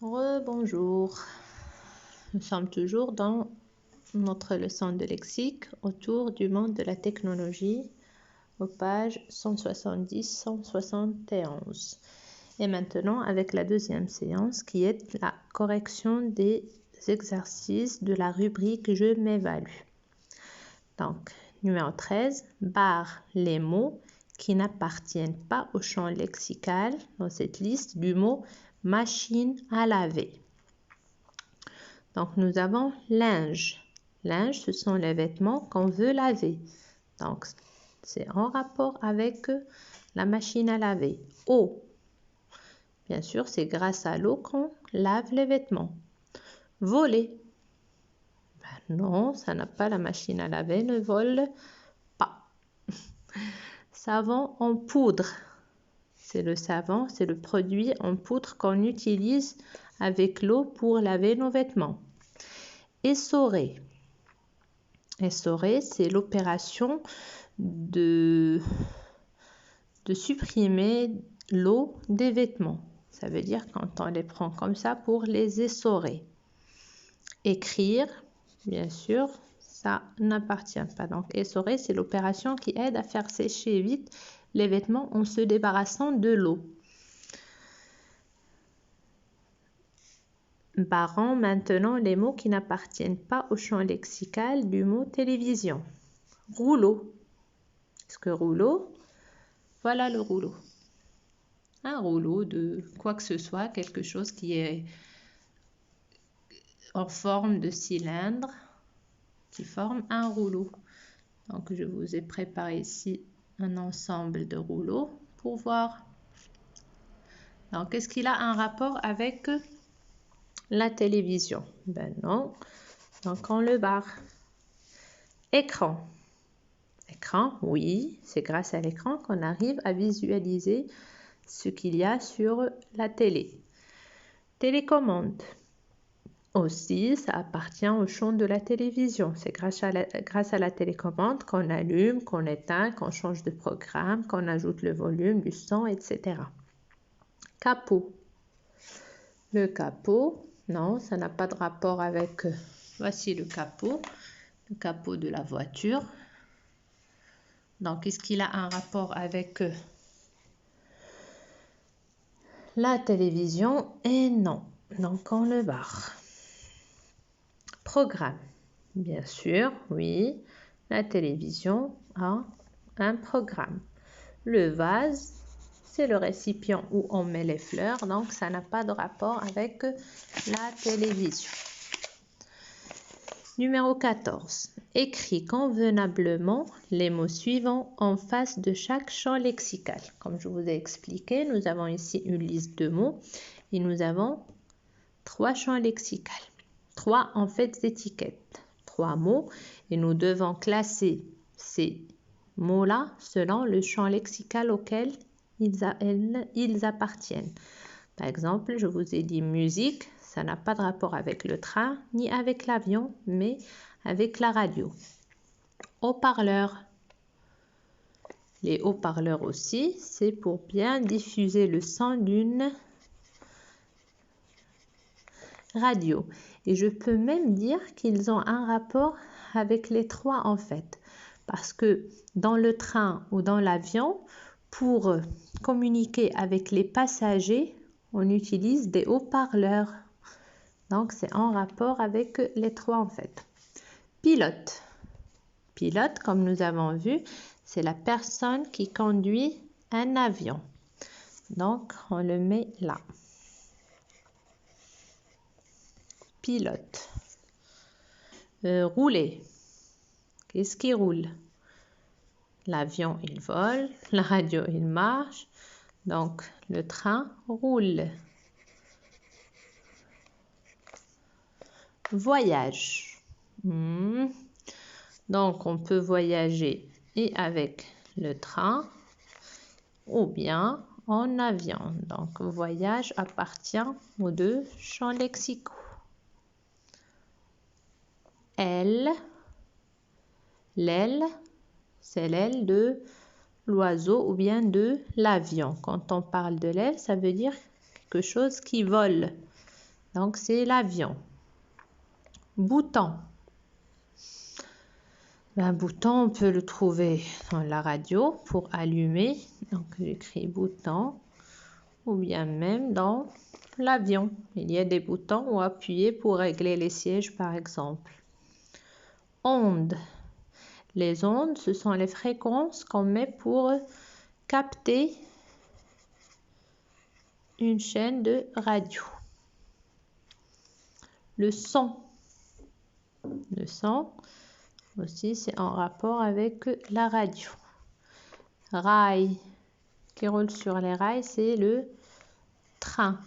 Rebonjour. Nous sommes toujours dans notre leçon de lexique autour du monde de la technologie aux pages 170-171. Et maintenant avec la deuxième séance qui est la correction des exercices de la rubrique Je m'évalue. Donc, numéro 13, barre les mots qui n'appartiennent pas au champ lexical dans cette liste du mot machine à laver. Donc, nous avons linge. Linge, ce sont les vêtements qu'on veut laver. Donc, c'est en rapport avec la machine à laver. Eau. Bien sûr, c'est grâce à l'eau qu'on lave les vêtements. Voler. Ben non, ça n'a pas la machine à laver, ne vole pas. Savon en poudre. C'est le savon, c'est le produit en poudre qu'on utilise avec l'eau pour laver nos vêtements. Essorer. Essorer, c'est l'opération de supprimer l'eau des vêtements. Ça veut dire quand on les prend comme ça pour les essorer. Écrire, bien sûr, ça n'appartient pas. Donc, essorer, c'est l'opération qui aide à faire sécher vite les vêtements en se débarrassant de l'eau. Barrons maintenant les mots qui n'appartiennent pas au champ lexical du mot télévision. Rouleau. Est-ce que rouleau? Voilà le rouleau. Un rouleau de quoi que ce soit, quelque chose qui est en forme de cylindre, qui forme un rouleau. Donc, je vous ai préparé ici un ensemble de rouleaux pour voir. Donc, est-ce qu'il a un rapport avec la télévision? Ben non. Donc, on le barre. Écran. Écran, oui, c'est grâce à l'écran qu'on arrive à visualiser ce qu'il y a sur la télé. Télécommande. Aussi, ça appartient au champ de la télévision. C'est grâce à la télécommande qu'on allume, qu'on éteint, qu'on change de programme, qu'on ajoute le volume du son, etc. Capot. Le capot, non, ça n'a pas de rapport avec... voici le capot de la voiture. Donc, est-ce qu'il a un rapport avec la télévision? Et non. Donc, on le barre. Programme. Bien sûr, oui. La télévision a un programme. Le vase, c'est le récipient où on met les fleurs. Donc, ça n'a pas de rapport avec la télévision. Numéro 14. Écris convenablement les mots suivants en face de chaque champ lexical. Comme je vous ai expliqué, nous avons ici une liste de mots et nous avons 3 champs lexicaux. 3 en fait étiquettes. 3 mots et nous devons classer ces mots-là selon le champ lexical auquel ils appartiennent. Par exemple, je vous ai dit musique, ça n'a pas de rapport avec le train ni avec l'avion, mais avec la radio. Haut-parleur. Les haut-parleurs aussi, c'est pour bien diffuser le son d'une radio. Et je peux même dire qu'ils ont un rapport avec les 3 en fait. Parce que dans le train ou dans l'avion, pour communiquer avec les passagers, on utilise des haut-parleurs. Donc, c'est en rapport avec les 3 en fait. Pilote. Pilote, comme nous avons vu, c'est la personne qui conduit un avion. Donc, on le met là. Pilote. Rouler. Qu'est-ce qui roule? L'avion, il vole. La radio, il marche. Donc, le train roule. Voyage. Donc, on peut voyager et avec le train ou bien en avion. Donc, voyage appartient aux 2 champs lexicaux. Aile. L'aile, c'est l'aile de l'oiseau ou bien de l'avion. Quand on parle de l'aile, ça veut dire quelque chose qui vole. Donc, c'est l'avion. Bouton. Un bouton, on peut le trouver dans la radio pour allumer. Donc, j'écris bouton. Ou bien même dans l'avion. Il y a des boutons où appuyer pour régler les sièges, par exemple. Ondes. Les ondes, ce sont les fréquences qu'on met pour capter une chaîne de radio. Le son. Le son, aussi, c'est en rapport avec la radio. Rail. Qui roule sur les rails, c'est le train.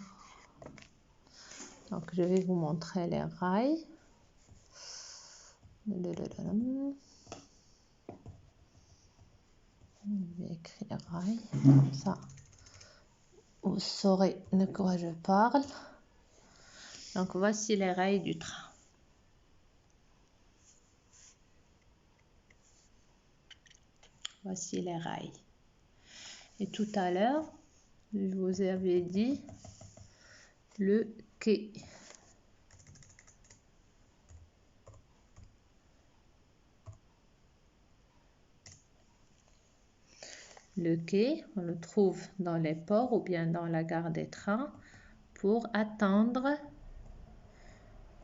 Donc, je vais vous montrer les rails. Je vais écrire rail, comme ça vous saurez de quoi je parle. Donc, voici les rails du train. Voici les rails. Et tout à l'heure, je vous avais dit le quai. Le quai, on le trouve dans les ports ou bien dans la gare des trains pour attendre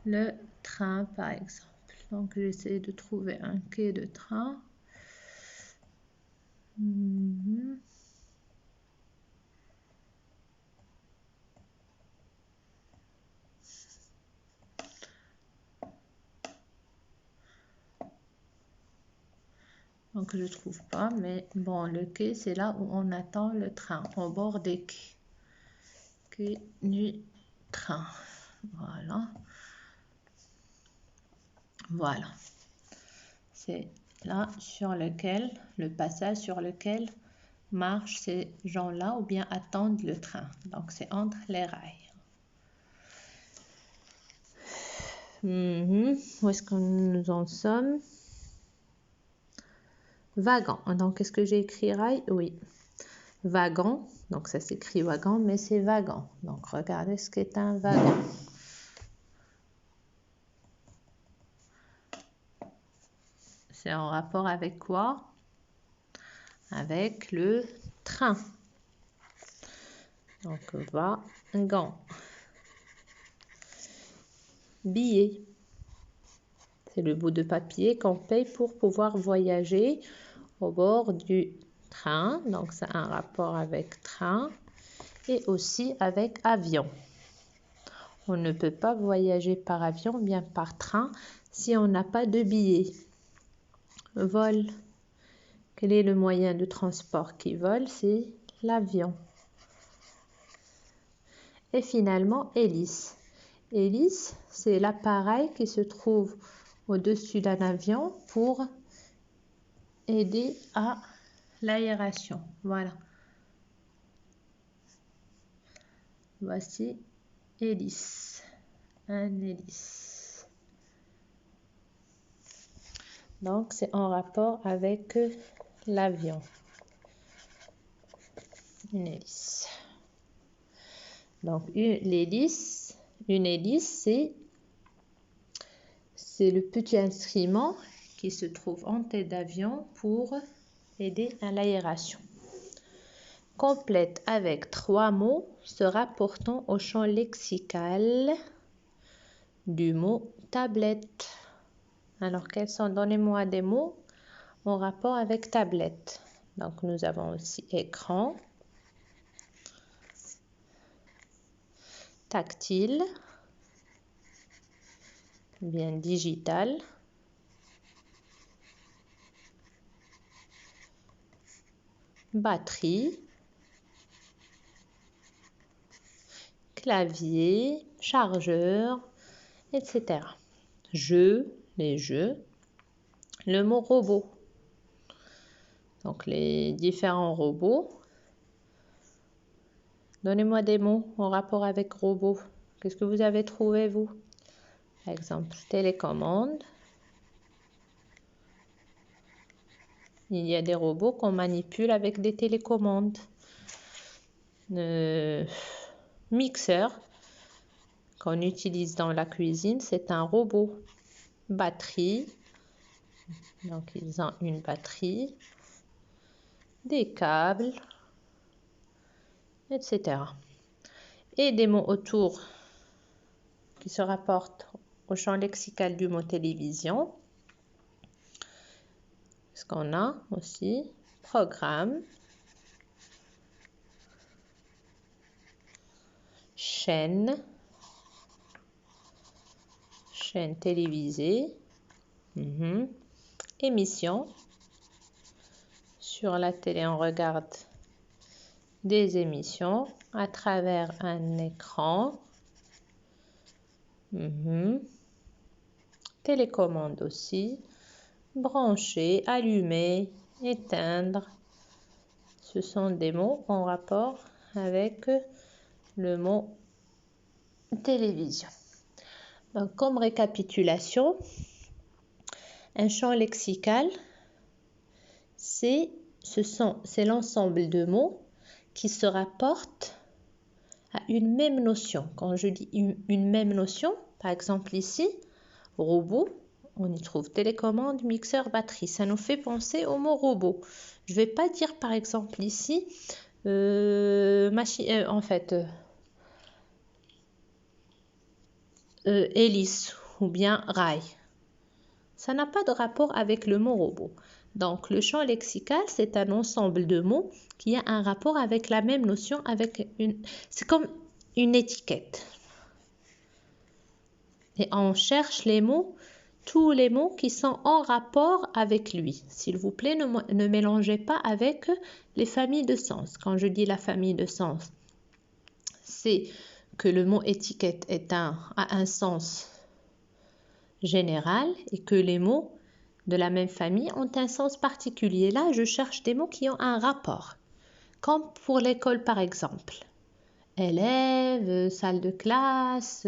le train, par exemple. Donc, j'essaie de trouver un quai de train. Donc, je ne trouve pas, mais bon, le quai, c'est là où on attend le train, au bord des quais. Quai du train. Voilà. Voilà. C'est là sur lequel, le passage sur lequel marchent ces gens-là ou bien attendent le train. Donc, c'est entre les rails. Où est-ce que nous en sommes? Wagon. Donc, est-ce que j'ai écrit rail? Oui. Wagon. Donc, ça s'écrit wagon, mais c'est wagon. Donc, regardez ce qu'est un wagon. C'est en rapport avec quoi? Avec le train. Donc, wagon. Billet. C'est le bout de papier qu'on paye pour pouvoir voyager au bord du train. Donc, c'est un rapport avec train et aussi avec avion. On ne peut pas voyager par avion ou bien par train si on n'a pas de billet. Vol. Quel est le moyen de transport qui vole? C'est l'avion. Et finalement, hélice. Hélice, c'est l'appareil qui se trouve au-dessus d'un avion pour aider à l'aération. Voilà. Voici hélice. Un hélice. Donc, c'est en rapport avec l'avion. Une hélice. Donc, une hélice, c'est le petit instrument qui se trouve en tête d'avion pour aider à l'aération. Complète avec 3 mots se rapportant au champ lexical du mot tablette. Alors, quels sont? Donnez-moi des mots en rapport avec tablette. Donc, nous avons aussi écran, tactile, bien digital, batterie, clavier, chargeur, etc. Jeux, les jeux. Le mot robot. Donc, les différents robots. Donnez-moi des mots en rapport avec robot. Qu'est-ce que vous avez trouvé, vous? Par exemple, télécommande. Il y a des robots qu'on manipule avec des télécommandes. Mixeur. qu'on utilise dans la cuisine, c'est un robot. Batterie, donc ils ont une batterie, des câbles, etc. Et des mots autour qui se rapportent au champ lexical du mot télévision. Ce qu'on a aussi, programme, chaîne, chaîne télévisée, émission. Sur la télé, on regarde des émissions à travers un écran. Télécommande aussi. Brancher, allumer, éteindre. Ce sont des mots en rapport avec le mot télévision. Donc, comme récapitulation, un champ lexical, c'est l'ensemble de mots qui se rapportent à une même notion. Quand je dis une même notion, par exemple ici, robot, on y trouve télécommande, mixeur, batterie. Ça nous fait penser au mot robot. Je ne vais pas dire par exemple ici, hélice ou bien rail. Ça n'a pas de rapport avec le mot robot. Donc, le champ lexical, c'est un ensemble de mots qui a un rapport avec la même notion, c'est comme une étiquette. Et on cherche les mots, tous les mots qui sont en rapport avec lui. S'il vous plaît, ne mélangez pas avec les familles de sens. Quand je dis la famille de sens, c'est que le mot étiquette a un sens général et que les mots de la même famille ont un sens particulier. Là, je cherche des mots qui ont un rapport. Comme pour l'école, par exemple. Élève, salle de classe,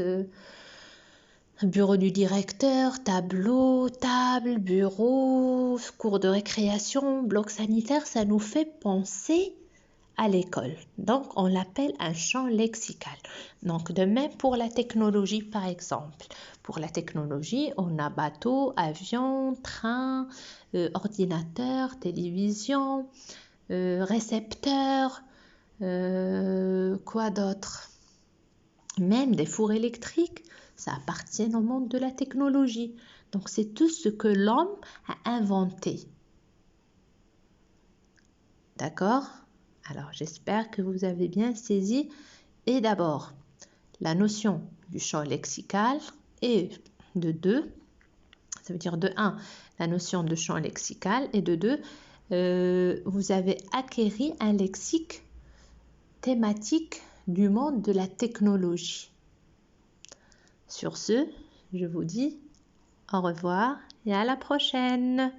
bureau du directeur, tableau, table, bureau, cours de récréation, bloc sanitaire. Ça nous fait penser à l'école. Donc, on l'appelle un champ lexical. Donc, de même pour la technologie, par exemple. Pour la technologie, on a bateau, avion, train, ordinateur, télévision, récepteur, quoi d'autre? Même des fours électriques, ça appartient au monde de la technologie. Donc, c'est tout ce que l'homme a inventé. D'accord? Alors, j'espère que vous avez bien saisi. Et d'abord, la notion du champ lexical et de 2, ça veut dire de 1, la notion de champ lexical et de 2, vous avez acquéri un lexique thématique du monde de la technologie. Sur ce, je vous dis au revoir et à la prochaine.